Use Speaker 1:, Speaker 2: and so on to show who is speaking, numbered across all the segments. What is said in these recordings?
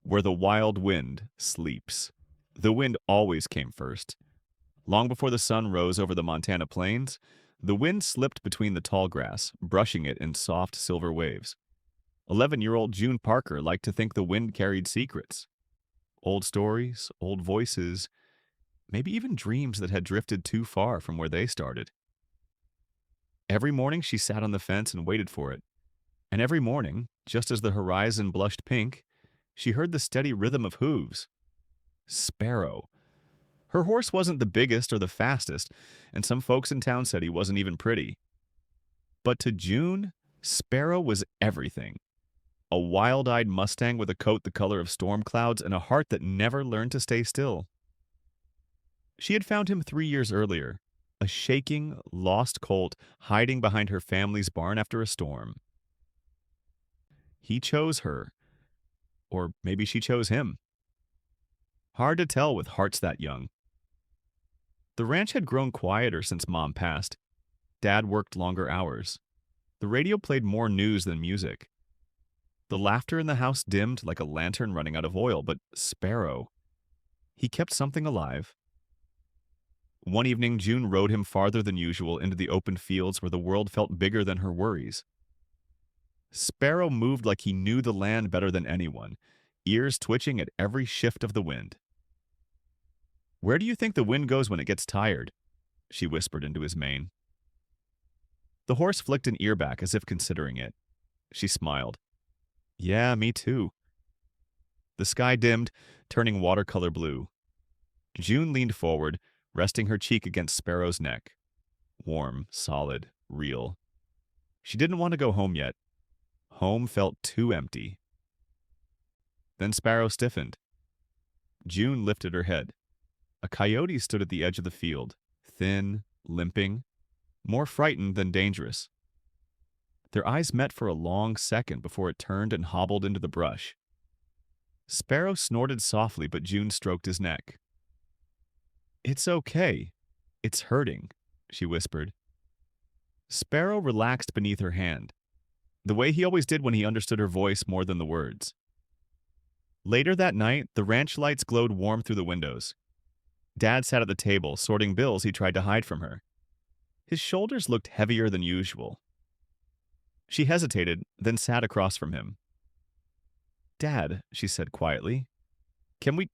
Speaker 1: where the wild wind sleeps. The wind always came first. Long before the sun rose over the Montana plains, the wind slipped between the tall grass, brushing it in soft silver waves. 11-year-old June Parker liked to think the wind carried secrets. Old stories, old voices, maybe even dreams that had drifted too far from where they started. Every morning she sat on the fence and waited for it. And every morning, just as the horizon blushed pink, she heard the steady rhythm of hooves. Sparrow. Her horse wasn't the biggest or the fastest, and some folks in town said he wasn't even pretty. But to June, Sparrow was everything. A wild-eyed Mustang with a coat the color of storm clouds and a heart that never learned to stay still. She had found him 3 years earlier, a shaking, lost colt hiding behind her family's barn after a storm. He chose her, or maybe she chose him. Hard to tell with hearts that young. The ranch had grown quieter since Mom passed. Dad worked longer hours. The radio played more news than music. The laughter in the house dimmed like a lantern running out of oil, but Sparrow, he kept something alive. One evening, June rode him farther than usual into the open fields where the world felt bigger than her worries. Sparrow moved like he knew the land better than anyone, ears twitching at every shift of the wind. "Where do you think the wind goes when it gets tired?" she whispered into his mane. The horse flicked an ear back as if considering it. She smiled. "Yeah, me too." The sky dimmed, turning watercolor blue. June leaned forward, resting her cheek against Sparrow's neck. Warm, solid, real. She didn't want to go home yet. Home felt too empty. Then Sparrow stiffened. June lifted her head. A coyote stood at the edge of the field, thin, limping, more frightened than dangerous. Their eyes met for a long second before it turned and hobbled into the brush. Sparrow snorted softly, but June stroked his neck. "It's okay. It's hurting," she whispered. Sparrow relaxed beneath her hand, the way he always did when he understood her voice more than the words. Later that night, the ranch lights glowed warm through the windows. Dad sat at the table, sorting bills he tried to hide from her. His shoulders looked heavier than usual. She hesitated, then sat across from him. "Dad," she said quietly, "can we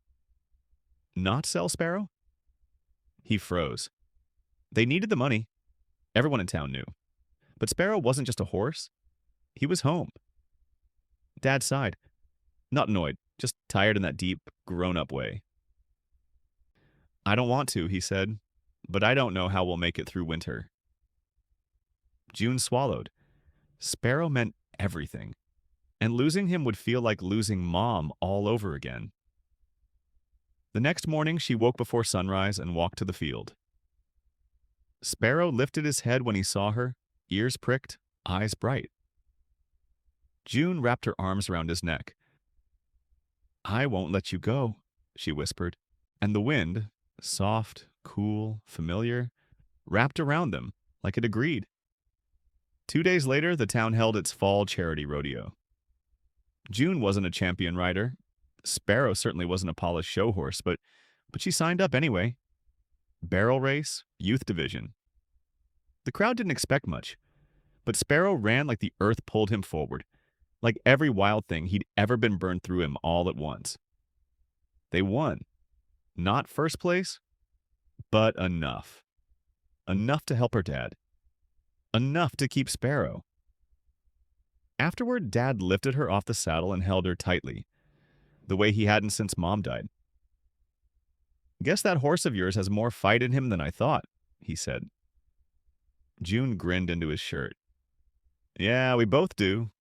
Speaker 1: not sell Sparrow?" He froze. They needed the money. Everyone in town knew. But Sparrow wasn't just a horse. He was home. Dad sighed. Not annoyed, just tired in that deep, grown-up way. "I don't want to," he said, "but I don't know how we'll make it through winter." June swallowed. Sparrow meant everything, and losing him would feel like losing Mom all over again. The next morning, she woke before sunrise and walked to the field. Sparrow lifted his head when he saw her, ears pricked, eyes bright. June wrapped her arms around his neck. "I won't let you go," she whispered, and the wind, soft, cool, familiar, wrapped around them like it agreed. 2 days later, the town held its fall charity rodeo. June wasn't a champion rider. Sparrow certainly wasn't a polished show horse, but she signed up anyway. Barrel race, youth division. The crowd didn't expect much, but Sparrow ran like the earth pulled him forward, like every wild thing he'd ever been burned through him all at once. They won. Not first place, but enough. Enough to help her dad. Enough to keep Sparrow. Afterward, Dad lifted her off the saddle and held her tightly, the way he hadn't since Mom died. "Guess that horse of yours has more fight in him than I thought," he said. June grinned into his shirt. "Yeah, we both do."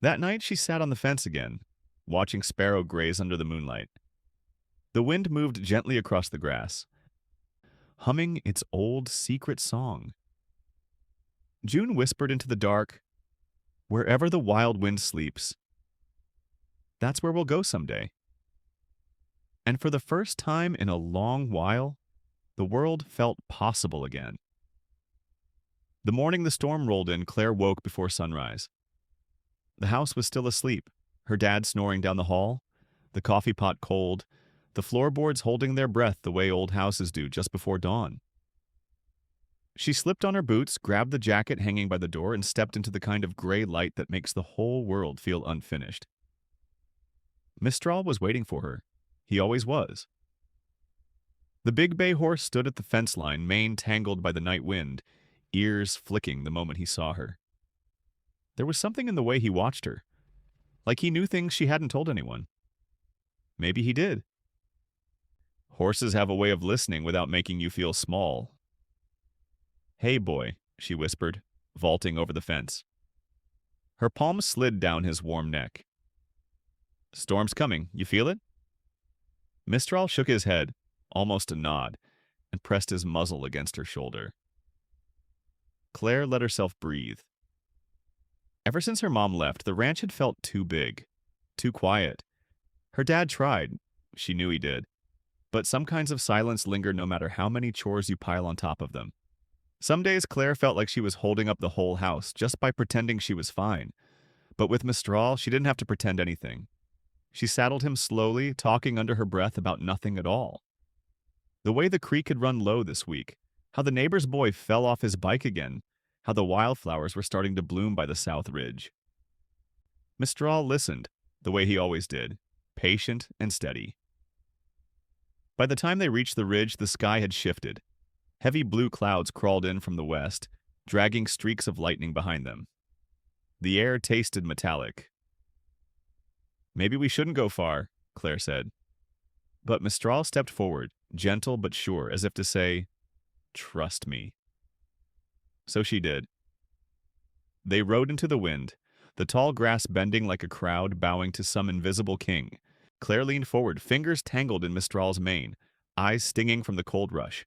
Speaker 1: That night, she sat on the fence again, watching Sparrow graze under the moonlight. The wind moved gently across the grass, humming its old secret song. June whispered into the dark, "Wherever the wild wind sleeps, that's where we'll go someday." And for the first time in a long while, the world felt possible again. The morning the storm rolled in, Claire woke before sunrise. The house was still asleep, her dad snoring down the hall, the coffee pot cold, the floorboards holding their breath the way old houses do just before dawn. She slipped on her boots, grabbed the jacket hanging by the door, and stepped into the kind of gray light that makes the whole world feel unfinished. Mistral was waiting for her. He always was. The big bay horse stood at the fence line, mane tangled by the night wind, ears flicking the moment he saw her. There was something in the way he watched her, like he knew things she hadn't told anyone. Maybe he did. Horses have a way of listening without making you feel small. "Hey, boy," she whispered, vaulting over the fence. Her palm slid down his warm neck. "Storm's coming. You feel it?" Mistral shook his head, almost a nod, and pressed his muzzle against her shoulder. Claire let herself breathe. Ever since her mom left, the ranch had felt too big, too quiet. Her dad tried. She knew he did. But some kinds of silence linger no matter how many chores you pile on top of them. Some days Claire felt like she was holding up the whole house just by pretending she was fine. But with Mistral, she didn't have to pretend anything. She saddled him slowly, talking under her breath about nothing at all. The way the creek had run low this week, how the neighbor's boy fell off his bike again, how the wildflowers were starting to bloom by the south ridge. Mistral listened, the way he always did, patient and steady. By the time they reached the ridge, the sky had shifted. Heavy blue clouds crawled in from the west, dragging streaks of lightning behind them. The air tasted metallic. "Maybe we shouldn't go far," Claire said. But Mistral stepped forward, gentle but sure, as if to say, "Trust me." So she did. They rode into the wind, the tall grass bending like a crowd bowing to some invisible king. Claire leaned forward, fingers tangled in Mistral's mane, eyes stinging from the cold rush.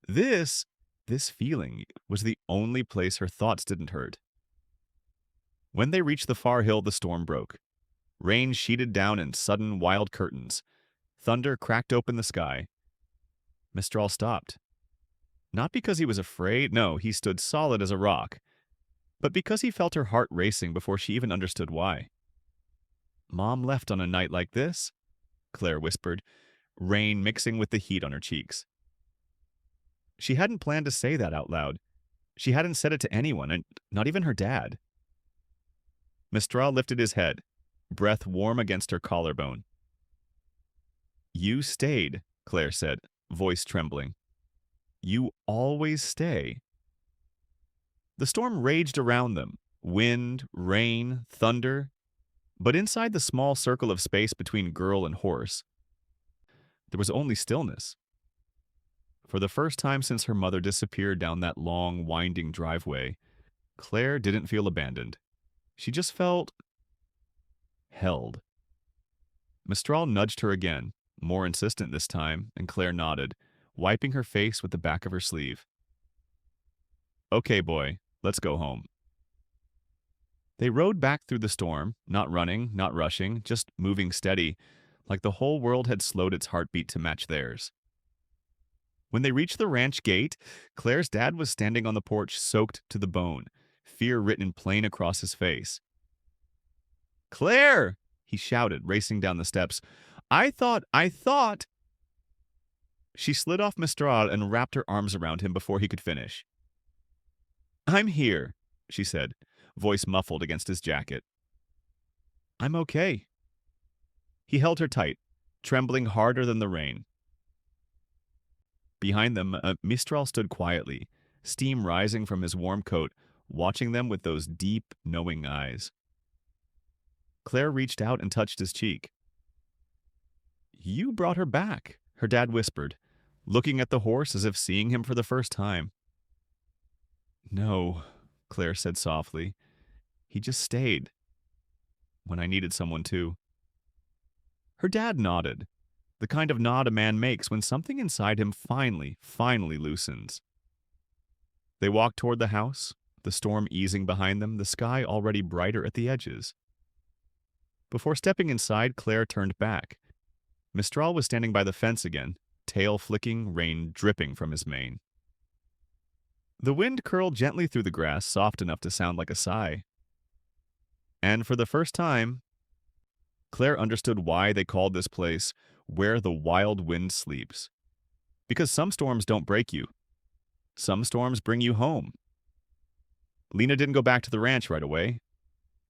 Speaker 1: This feeling was the only place her thoughts didn't hurt. When they reached the far hill, the storm broke. Rain sheeted down in sudden, wild curtains. Thunder cracked open the sky. Mistral stopped. Not because he was afraid, no, he stood solid as a rock, but because he felt her heart racing before she even understood why. "Mom left on a night like this?" Claire whispered, rain mixing with the heat on her cheeks. She hadn't planned to say that out loud. She hadn't said it to anyone, and not even her dad. Mistral lifted his head, breath warm against her collarbone. "You stayed," Claire said, voice trembling. "You always stay." The storm raged around them, wind, rain, thunder, but inside the small circle of space between girl and horse, there was only stillness. For the first time since her mother disappeared down that long, winding driveway, Claire didn't feel abandoned. She just felt held. Mistral nudged her again, more insistent this time, and Claire nodded, wiping her face with the back of her sleeve. "Okay, boy, let's go home." They rode back through the storm, not running, not rushing, just moving steady, like the whole world had slowed its heartbeat to match theirs. When they reached the ranch gate, Claire's dad was standing on the porch, soaked to the bone, fear written plain across his face. "Claire!" he shouted, racing down the steps. I thought... She slid off Mistral and wrapped her arms around him before he could finish. "I'm here," she said, voice muffled against his jacket. "I'm okay." He held her tight, trembling harder than the rain. Behind them, Mistral stood quietly, steam rising from his warm coat, watching them with those deep, knowing eyes. Claire reached out and touched his cheek. "You brought her back," her dad whispered, looking at the horse as if seeing him for the first time. "No," Claire said softly. "He just stayed. When I needed someone to." Her dad nodded, the kind of nod a man makes when something inside him finally loosens. They walked toward the house, the storm easing behind them, the sky already brighter at the edges. Before stepping inside, Claire turned back. Mistral was standing by the fence again, tail flicking, rain dripping from his mane. The wind curled gently through the grass, soft enough to sound like a sigh. And for the first time, Claire understood why they called this place where the wild wind sleeps. Because some storms don't break you. Some storms bring you home. Lena didn't go back to the ranch right away.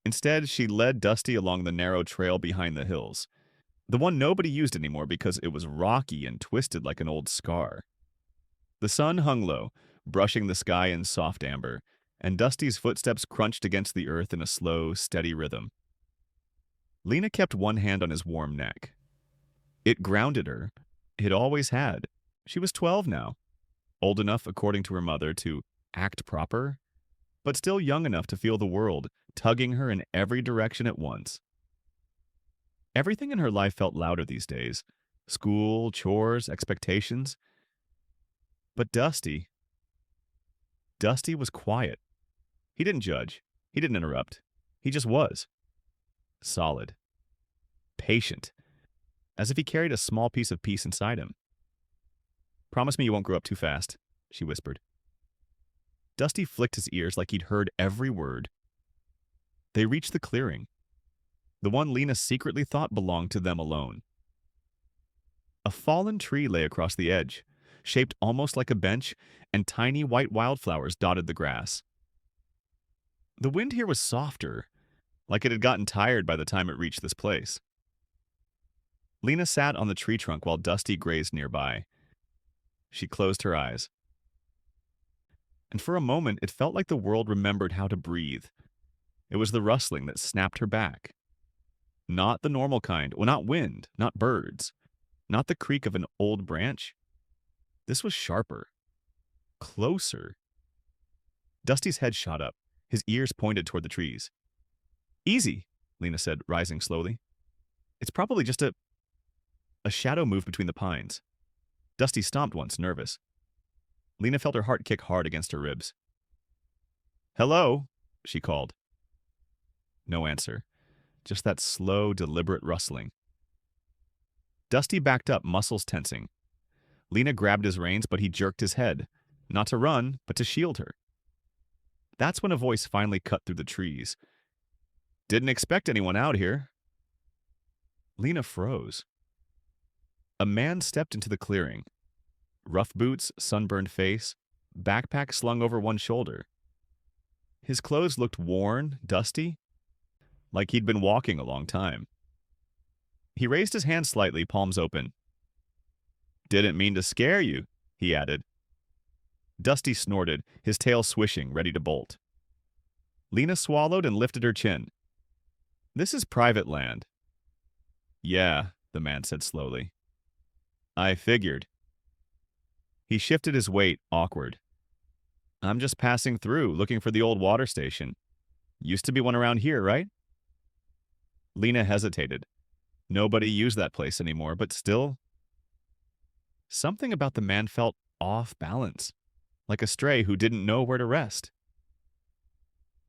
Speaker 1: Instead, she led Dusty along the narrow trail behind the hills, the one nobody used anymore because it was rocky and twisted like an old scar. The sun hung low, brushing the sky in soft amber, and Dusty's footsteps crunched against the earth in a slow, steady rhythm. Lena kept one hand on his warm neck. It grounded her. It always had. She was 12 now, old enough, according to her mother, to act proper, but still young enough to feel the world tugging her in every direction at once. Everything in her life felt louder these days. School, chores, expectations. But Dusty was quiet. He didn't judge. He didn't interrupt. He just was. Solid. Patient. As if he carried a small piece of peace inside him. "Promise me you won't grow up too fast," she whispered. Dusty flicked his ears like he'd heard every word. They reached the clearing, the one Lena secretly thought belonged to them alone. A fallen tree lay across the edge, shaped almost like a bench, and tiny white wildflowers dotted the grass. The wind here was softer, like it had gotten tired by the time it reached this place. Lena sat on the tree trunk while Dusty grazed nearby. She closed her eyes. And for a moment, it felt like the world remembered how to breathe. It was the rustling that snapped her back. Not the normal kind. Well, not wind, not birds, not the creak of an old branch. This was sharper. Closer. Dusty's head shot up. His ears pointed toward the trees. "Easy," Lena said, rising slowly. "It's probably just a shadow moved between the pines." Dusty stomped once, nervous. Lena felt her heart kick hard against her ribs. "Hello," she called. No answer. Just that slow, deliberate rustling. Dusty backed up, muscles tensing. Lena grabbed his reins, but he jerked his head. Not to run, but to shield her. That's when a voice finally cut through the trees. "Didn't expect anyone out here." Lena froze. A man stepped into the clearing. Rough boots, sunburned face, backpack slung over one shoulder. His clothes looked worn, dusty, like he'd been walking a long time. He raised his hand slightly, palms open. "Didn't mean to scare you," he added. Dusty snorted, his tail swishing, ready to bolt. Lena swallowed and lifted her chin. "This is private land." "Yeah," the man said slowly. "I figured." He shifted his weight, awkward. "I'm just passing through, looking for the old water station. Used to be one around here, right?" Lena hesitated. Nobody used that place anymore, but still. Something about the man felt off balance, like a stray who didn't know where to rest.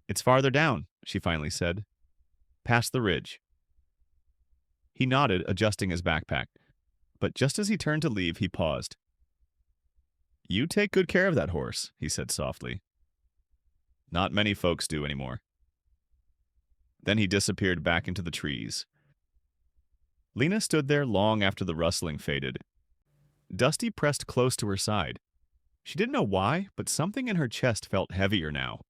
Speaker 1: "It's farther down," she finally said. "Past the ridge." He nodded, adjusting his backpack. But just as he turned to leave, he paused. "You take good care of that horse," he said softly. "Not many folks do anymore." Then he disappeared back into the trees. Lena stood there long after the rustling faded. Dusty pressed close to her side. She didn't know why, but something in her chest felt heavier now.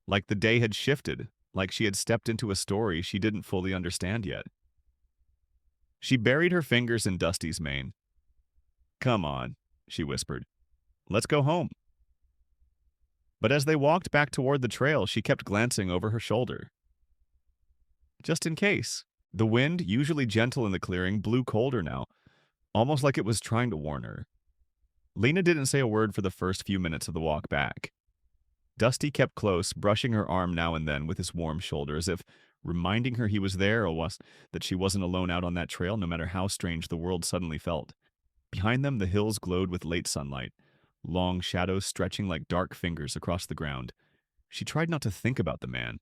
Speaker 1: Like the day had shifted, like she had stepped into a story she didn't fully understand yet. She buried her fingers in Dusty's mane. "Come on," she whispered. "Let's go home." But as they walked back toward the trail, she kept glancing over her shoulder. Just in case. The wind, usually gentle in the clearing, blew colder now, almost like it was trying to warn her. Lena didn't say a word for the first few minutes of the walk back. Dusty kept close, brushing her arm now and then with his warm shoulder, as if reminding her he was there, or that she wasn't alone out on that trail, no matter how strange the world suddenly felt. Behind them, the hills glowed with late sunlight, long shadows stretching like dark fingers across the ground. She tried not to think about the man,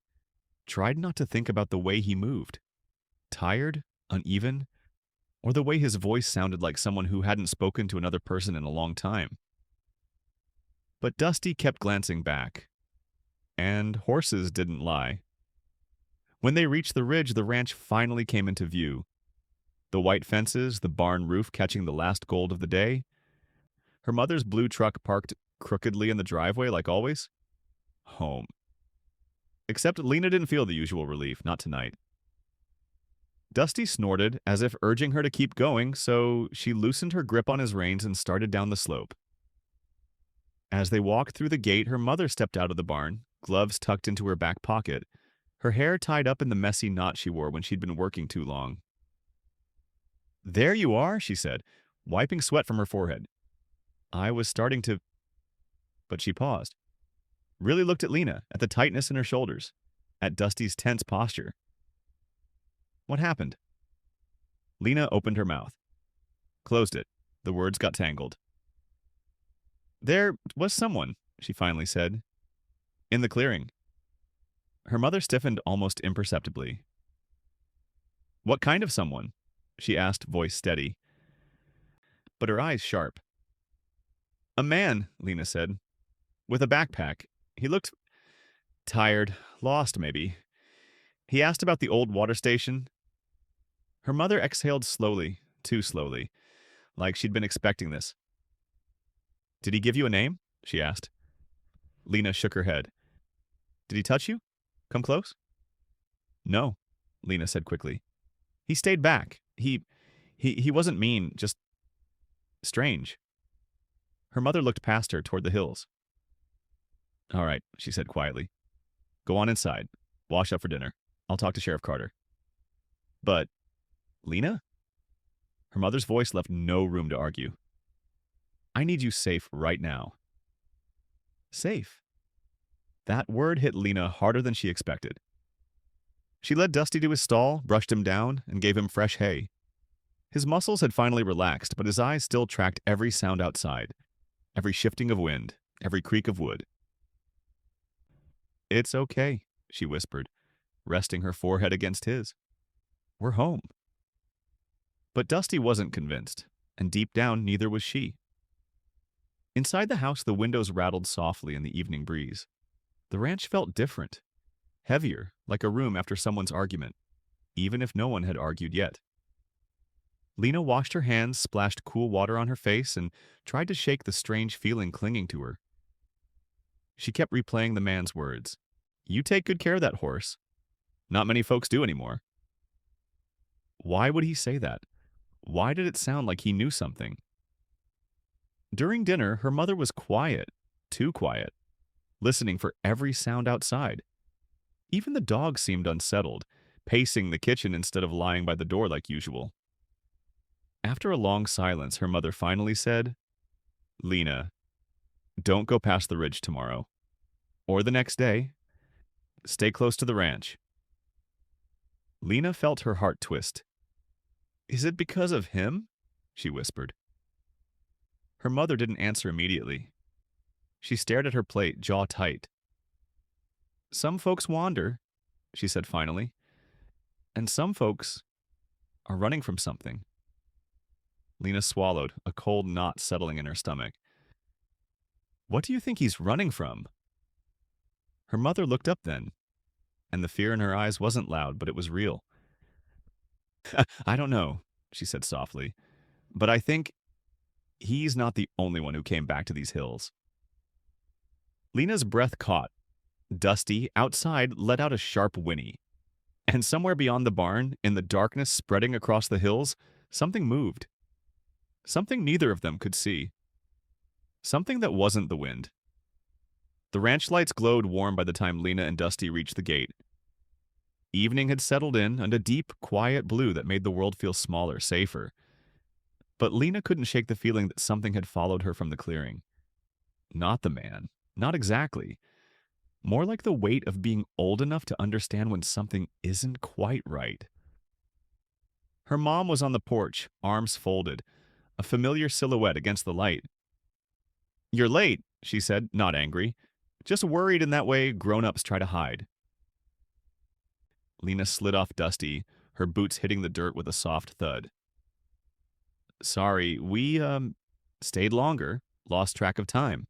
Speaker 1: tried not to think about the way he moved. Tired, uneven, or the way his voice sounded like someone who hadn't spoken to another person in a long time. But Dusty kept glancing back. And horses didn't lie. When they reached the ridge, the ranch finally came into view. The white fences, the barn roof catching the last gold of the day. Her mother's blue truck parked crookedly in the driveway like always. Home. Except Lena didn't feel the usual relief, not tonight. Dusty snorted, as if urging her to keep going, so she loosened her grip on his reins and started down the slope. As they walked through the gate, her mother stepped out of the barn, gloves tucked into her back pocket, her hair tied up in the messy knot she wore when she'd been working too long. "There you are," she said, wiping sweat from her forehead. "I was starting to—" But she paused, really looked at Lena, at the tightness in her shoulders, at Dusty's tense posture. What happened? Lena opened her mouth, closed it. The words got tangled. "There was someone," she finally said. "In the clearing." Her mother stiffened almost imperceptibly. "What kind of someone?" she asked, voice steady, but her eyes sharp. "A man," Lena said, "with a backpack. He looked tired, lost maybe. He asked about the old water station." Her mother exhaled slowly, too slowly, like she'd been expecting this. "Did he give you a name?" she asked. Lena shook her head. "Did he touch you? Come close?" "No," Lena said quickly. "He stayed back. He wasn't mean, just strange." Her mother looked past her toward the hills. "All right," she said quietly. "Go on inside. Wash up for dinner. I'll talk to Sheriff Carter." "But, Lena?" Her mother's voice left no room to argue. "I need you safe right now." Safe? That word hit Lena harder than she expected. She led Dusty to his stall, brushed him down, and gave him fresh hay. His muscles had finally relaxed, but his eyes still tracked every sound outside, every shifting of wind, every creak of wood. "It's okay," she whispered, resting her forehead against his. "We're home." But Dusty wasn't convinced, and deep down, neither was she. Inside the house, the windows rattled softly in the evening breeze. The ranch felt different, heavier, like a room after someone's argument, even if no one had argued yet. Lena washed her hands, splashed cool water on her face, and tried to shake the strange feeling clinging to her. She kept replaying the man's words. "You take good care of that horse. Not many folks do anymore." Why would he say that? Why did it sound like he knew something? During dinner, her mother was quiet, too quiet, listening for every sound outside. Even the dog seemed unsettled, pacing the kitchen instead of lying by the door like usual. After a long silence, her mother finally said, "Lena, don't go past the ridge tomorrow. Or the next day. Stay close to the ranch." Lena felt her heart twist. "Is it because of him?" she whispered. Her mother didn't answer immediately. She stared at her plate, jaw tight. "Some folks wander," she said finally. "And some folks are running from something." Lena swallowed, a cold knot settling in her stomach. "What do you think he's running from?" Her mother looked up then, and the fear in her eyes wasn't loud, but it was real. "I don't know," she said softly, "but I think he's not the only one who came back to these hills." Lena's breath caught. Dusty, outside, let out a sharp whinny. And somewhere beyond the barn, in the darkness spreading across the hills, something moved. Something neither of them could see. Something that wasn't the wind. The ranch lights glowed warm by the time Lena and Dusty reached the gate. Evening had settled in, and a deep, quiet blue that made the world feel smaller, safer. But Lena couldn't shake the feeling that something had followed her from the clearing. Not the man. Not exactly. More like the weight of being old enough to understand when something isn't quite right. Her mom was on the porch, arms folded, a familiar silhouette against the light. "You're late," she said, not angry. "Just worried in that way grown-ups try to hide." Lena slid off Dusty, her boots hitting the dirt with a soft thud. "Sorry, we, stayed longer, lost track of time."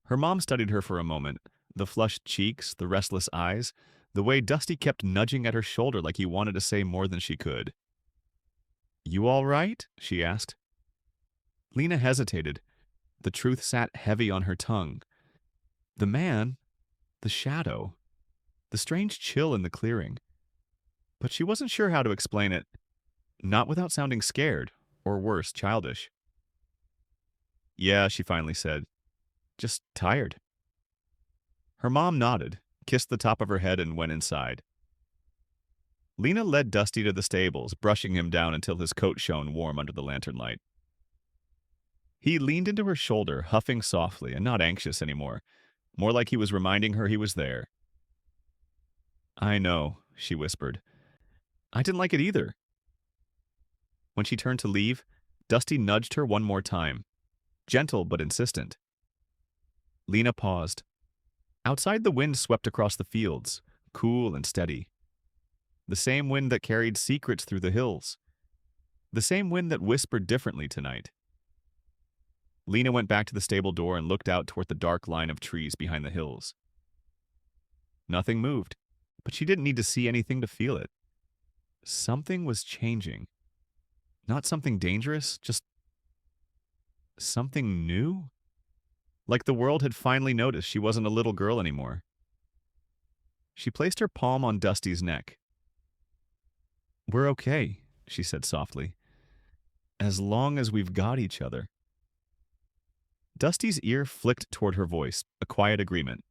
Speaker 1: Her mom studied her for a moment, the flushed cheeks, the restless eyes, the way Dusty kept nudging at her shoulder like he wanted to say more than she could. "You all right?" she asked. Lena hesitated. The truth sat heavy on her tongue. The man, the shadow, the strange chill in the clearing. But she wasn't sure how to explain it, not without sounding scared, or worse, childish. "Yeah," she finally said. "Just tired." Her mom nodded, kissed the top of her head, and went inside. Lena led Dusty to the stables, brushing him down until his coat shone warm under the lantern light. He leaned into her shoulder, huffing softly and not anxious anymore, more like he was reminding her he was there. "I know," she whispered. "I didn't like it either." When she turned to leave, Dusty nudged her one more time, gentle but insistent. Lena paused. Outside, the wind swept across the fields, cool and steady. The same wind that carried secrets through the hills. The same wind that whispered differently tonight. Lena went back to the stable door and looked out toward the dark line of trees behind the hills. Nothing moved, but she didn't need to see anything to feel it. Something was changing. Not something dangerous, just something new? Like the world had finally noticed she wasn't a little girl anymore. She placed her palm on Dusty's neck. "We're okay," she said softly. "As long as we've got each other." Dusty's ear flicked toward her voice, a quiet agreement.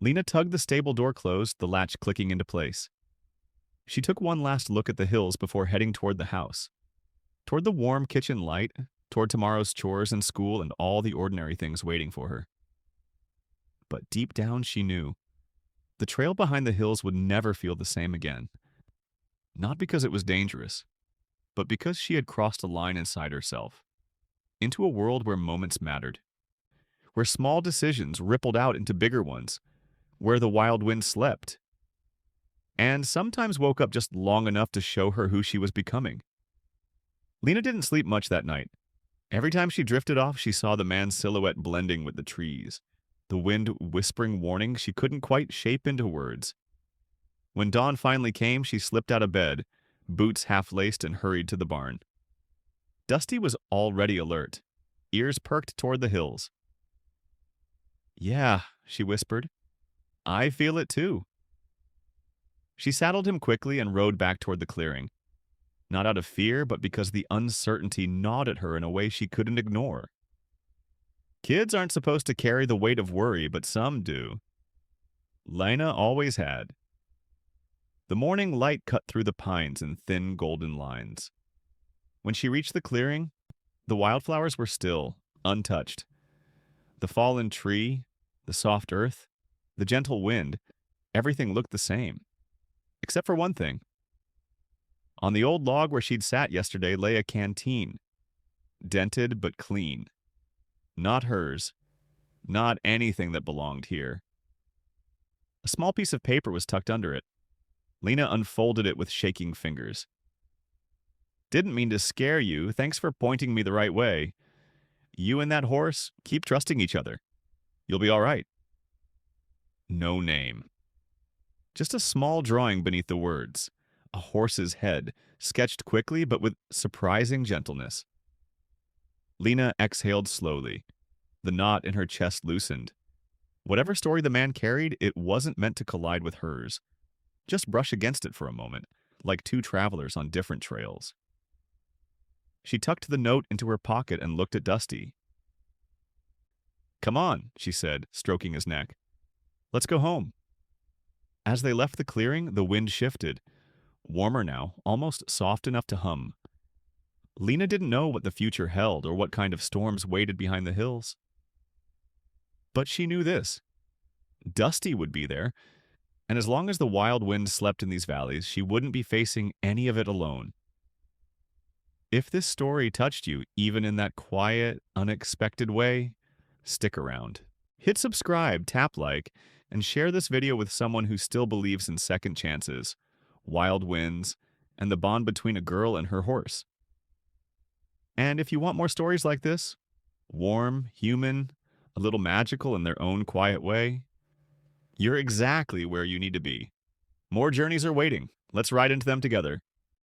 Speaker 1: Lena tugged the stable door closed, the latch clicking into place. She took one last look at the hills before heading toward the house. Toward the warm kitchen light, toward tomorrow's chores and school and all the ordinary things waiting for her. But deep down she knew the trail behind the hills would never feel the same again. Not because it was dangerous, but because she had crossed a line inside herself, into a world where moments mattered, where small decisions rippled out into bigger ones, where the wild wind slept, and sometimes woke up just long enough to show her who she was becoming. Lena didn't sleep much that night. Every time she drifted off, she saw the man's silhouette blending with the trees, the wind whispering warnings she couldn't quite shape into words. When dawn finally came, she slipped out of bed, boots half-laced, and hurried to the barn. Dusty was already alert, ears perked toward the hills. "Yeah," she whispered. "I feel it too." She saddled him quickly and rode back toward the clearing. Not out of fear, but because the uncertainty gnawed at her in a way she couldn't ignore. Kids aren't supposed to carry the weight of worry, but some do. Lena always had. The morning light cut through the pines in thin golden lines. When she reached the clearing, the wildflowers were still, untouched. The fallen tree, the soft earth, the gentle wind, everything looked the same. Except for one thing. On the old log where she'd sat yesterday lay a canteen. Dented but clean. Not hers. Not anything that belonged here. A small piece of paper was tucked under it. Lena unfolded it with shaking fingers. "Didn't mean to scare you. Thanks for pointing me the right way. You and that horse, keep trusting each other. You'll be all right." No name. Just a small drawing beneath the words. A horse's head, sketched quickly but with surprising gentleness. Lena exhaled slowly. The knot in her chest loosened. Whatever story the man carried, it wasn't meant to collide with hers. Just brush against it for a moment, like two travelers on different trails. She tucked the note into her pocket and looked at Dusty. "Come on," she said, stroking his neck. "Let's go home." As they left the clearing, the wind shifted. Warmer now, almost soft enough to hum. Lena didn't know what the future held or what kind of storms waited behind the hills. But she knew this. Dusty would be there, and as long as the wild wind slept in these valleys, she wouldn't be facing any of it alone. If this story touched you, even in that quiet, unexpected way, stick around. Hit subscribe, tap like, and share this video with someone who still believes in second chances, wild winds, and the bond between a girl and her horse. And if you want more stories like this, warm, human, a little magical in their own quiet way, You're exactly where you need to be. More journeys are waiting. Let's ride into them together.